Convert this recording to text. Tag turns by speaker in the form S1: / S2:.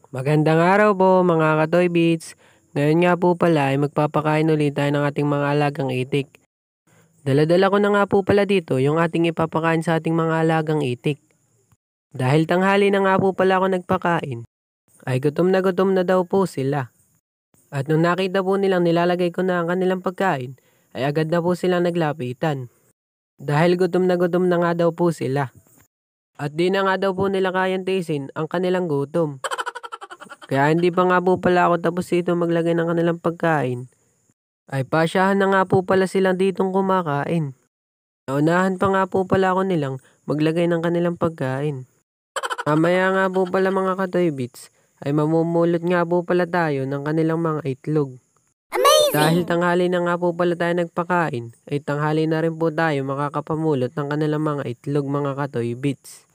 S1: Magandang araw po mga Katoy Beats. Ngayon nga po pala ay magpapakain ulit tayo ng ating mga alagang itik. Dala-dala ko na nga po pala dito yung ating ipapakain sa ating mga alagang itik. Dahil tanghali na nga po pala ako nagpakain, ay gutom na daw po sila. At nung nakita po nilang nilalagay ko na ang kanilang pagkain, ay agad na po silang naglapitan. Dahil gutom na nga daw po sila. At di na nga daw po nila kayang tiisin ang kanilang gutom. Kaya hindi pa nga po pala ako tapos dito maglagay ng kanilang pagkain. Ay pasyahan na nga po pala silang ditong kumakain. Naunahan pa nga po pala ako nilang maglagay ng kanilang pagkain. Mamaya nga po pala mga Katoy Beats ay mamumulot nga po pala tayo ng kanilang mga itlog. Dahil tanghali na nga po pala tayo nagpakain, ay tanghali na rin po tayo makakapamulot ng kanilang mga itlog mga Katoy Beats.